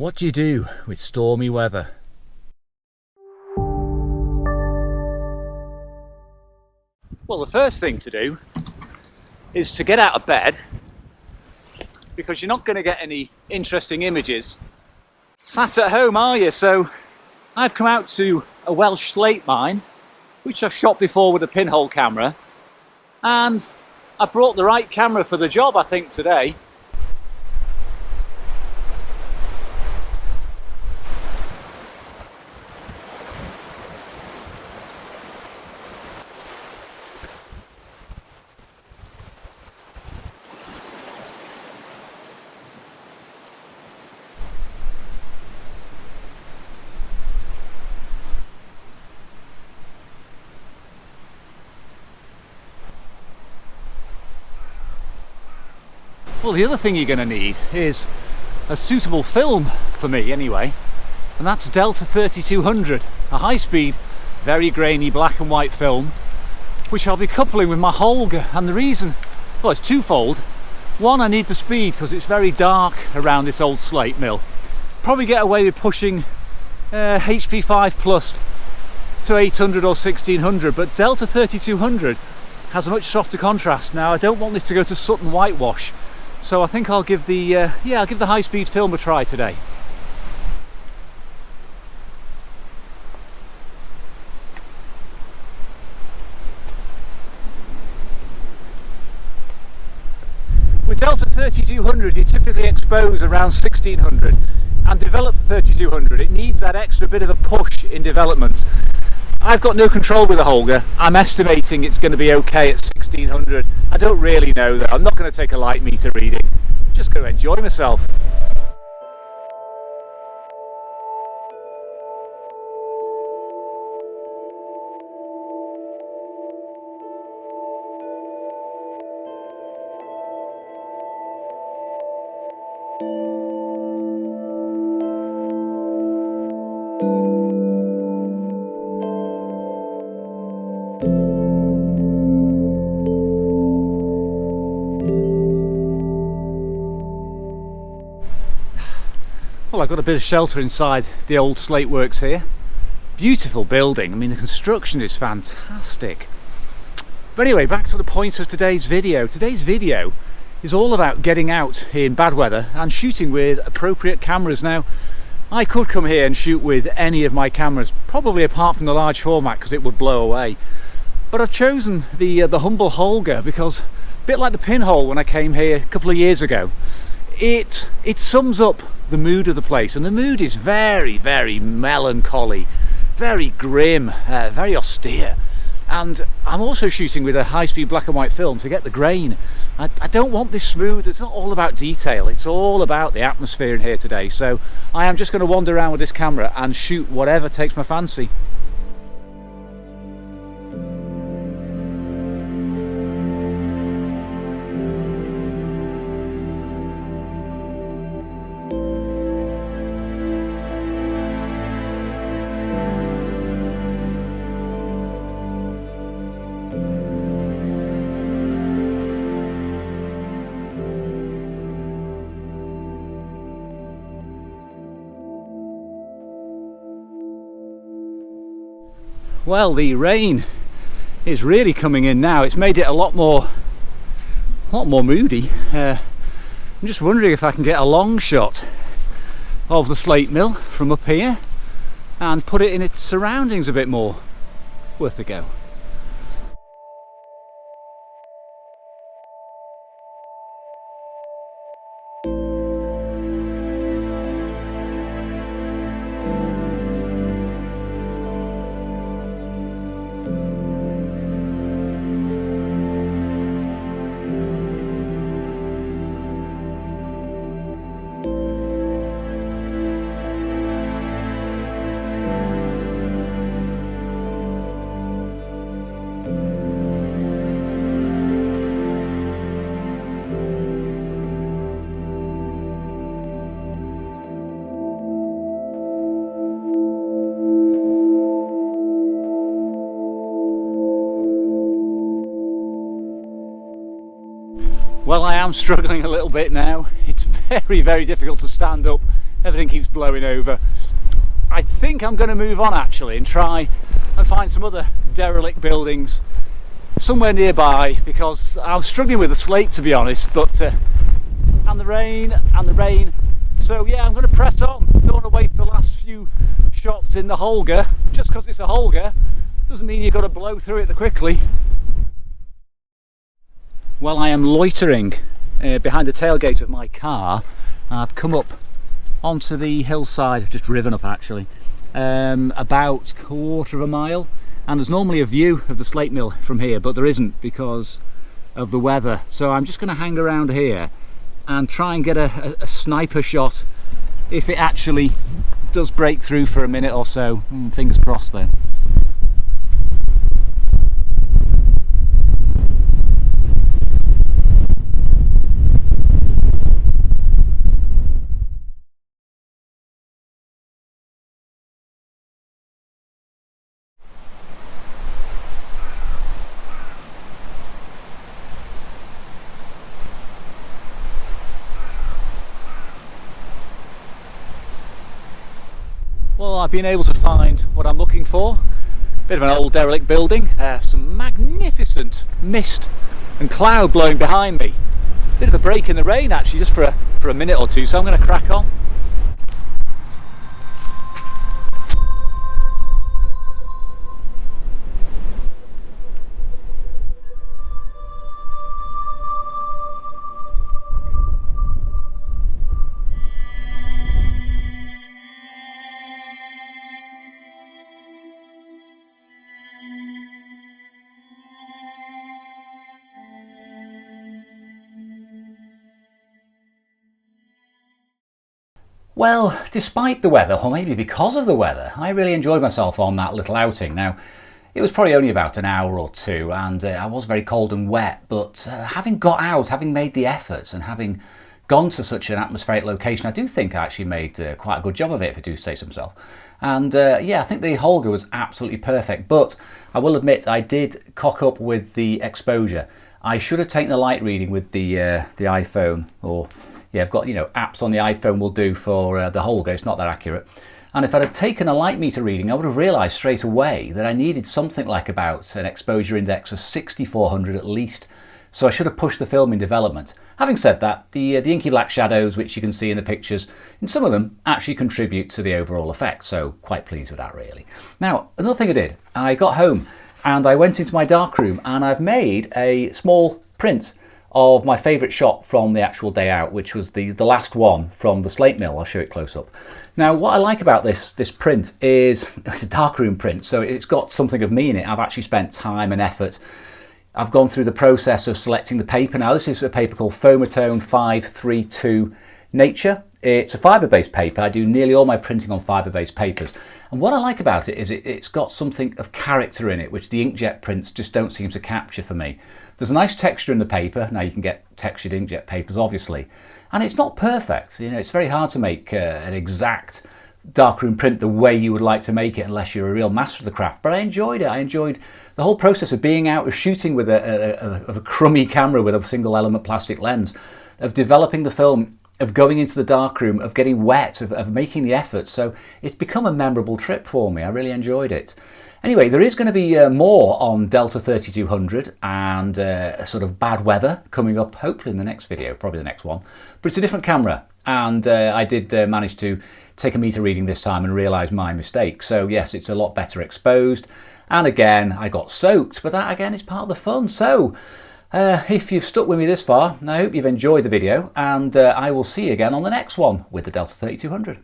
What do you do with stormy weather? Well, the first thing to do is to get out of bed, because you're not going to get any interesting images sat at home, are you? So I've come out to a Welsh slate mine, which I've shot before with a pinhole camera, and I brought the right camera for the job, I think, today. Well, the other thing you're going to need is a suitable film, for me anyway, and that's Delta 3200, a high-speed, very grainy black and white film, which I'll be coupling with my Holga. And the reason, well, it's twofold. One, I need the speed because it's very dark around this old slate mill. Probably get away with pushing HP5 Plus to 800 or 1600, but Delta 3200 has a much softer contrast. Now, I don't want this to go to Sutton whitewash, so I think I'll give the high-speed film a try today. With Delta 3200, you typically expose around 1600, and develop the 3200. It needs that extra bit of a push in development. I've got no control with the Holga. I'm estimating it's going to be okay at 1600. I don't really know though. I'm not going to take a light meter reading. I'm just going to enjoy myself. Well, I've got a bit of shelter inside the old slate works here. Beautiful building. I mean, the construction is fantastic. But anyway, back to the point of today's video. Today's video is all about getting out in bad weather and shooting with appropriate cameras. Now, I could come here and shoot with any of my cameras, probably apart from the large format because it would blow away. But I've chosen the humble Holga because, a bit like the pinhole when I came here a couple of years ago, it sums up the mood of the place, and the mood is very, very melancholy, very grim, very austere. And I'm also shooting with a high-speed black and white film to get the grain. I don't want this smooth. It's not all about detail, it's all about the atmosphere in here today. So I am just going to wander around with this camera and shoot whatever takes my fancy. Well, the rain is really coming in now. It's made it a lot more moody. I'm just wondering if I can get a long shot of the slate mill from up here and put it in its surroundings a bit more. Worth a go. Well, I am struggling a little bit now. It's very, very difficult to stand up everything keeps blowing over. I think I'm going to move on actually and try and find some other derelict buildings somewhere nearby, because I'm struggling with the slate, to be honest, but and the rain. So yeah, I'm going to press on. Don't want to waste the last few shots in the Holger. Just because it's a Holger doesn't mean you've got to blow through it quickly. While I am loitering behind the tailgate of my car, I've come up onto the hillside. I've just driven up actually, about a quarter of a mile, and there's normally a view of the slate mill from here, but there isn't because of the weather. So I'm just going to hang around here and try and get a sniper shot if it actually does break through for a minute or so. Fingers crossed then. Well, I've been able to find what I'm looking for. Bit of an old derelict building, some magnificent mist and cloud blowing behind me. Bit of a break in the rain actually, just for a minute or two, so I'm going to crack on. Well, despite the weather, or maybe because of the weather, I really enjoyed myself on that little outing. Now, it was probably only about an hour or two, and I was very cold and wet, but having got out, having made the effort, and having gone to such an atmospheric location, I do think I actually made quite a good job of it, if I do say so myself. And yeah, I think the Holger was absolutely perfect, but I will admit I did cock up with the exposure. I should have taken the light reading with the iPhone, or yeah, I've got, you know, apps on the iPhone will do for the Holger. It's not that accurate. And if I'd have taken a light meter reading, I would have realised straight away that I needed something like about an exposure index of 6400 at least. So I should have pushed the film in development. Having said that, the inky black shadows, which you can see in the pictures, in some of them actually contribute to the overall effect. So quite pleased with that, really. Now, another thing I did, I got home and I went into my darkroom and I've made a small print of my favourite shot from the actual day out, which was the last one from the slate mill. I'll show it close up. Now, what I like about this print is it's a darkroom print, so it's got something of me in it. I've actually spent time and effort. I've gone through the process of selecting the paper. Now, this is a paper called Foamatone 532 Nature. It's a fibre-based paper. I do nearly all my printing on fibre-based papers. And what I like about it is it's got something of character in it, which the inkjet prints just don't seem to capture for me. There's a nice texture in the paper. Now, you can get textured inkjet papers, obviously. And it's not perfect. You know, it's very hard to make an exact darkroom print the way you would like to make it unless you're a real master of the craft. But I enjoyed it. I enjoyed the whole process of being out, of shooting with a crummy camera with a single element plastic lens, of developing the film, of going into the darkroom, of getting wet, of making the effort. So it's become a memorable trip for me. I really enjoyed it. Anyway, there is going to be more on Delta 3200 and sort of bad weather coming up, hopefully in the next video, probably the next one. But it's a different camera, and I did manage to take a meter reading this time and realise my mistake. So yes, it's a lot better exposed. And again, I got soaked, but that again is part of the fun. So if you've stuck with me this far, I hope you've enjoyed the video, and I will see you again on the next one with the Delta 3200.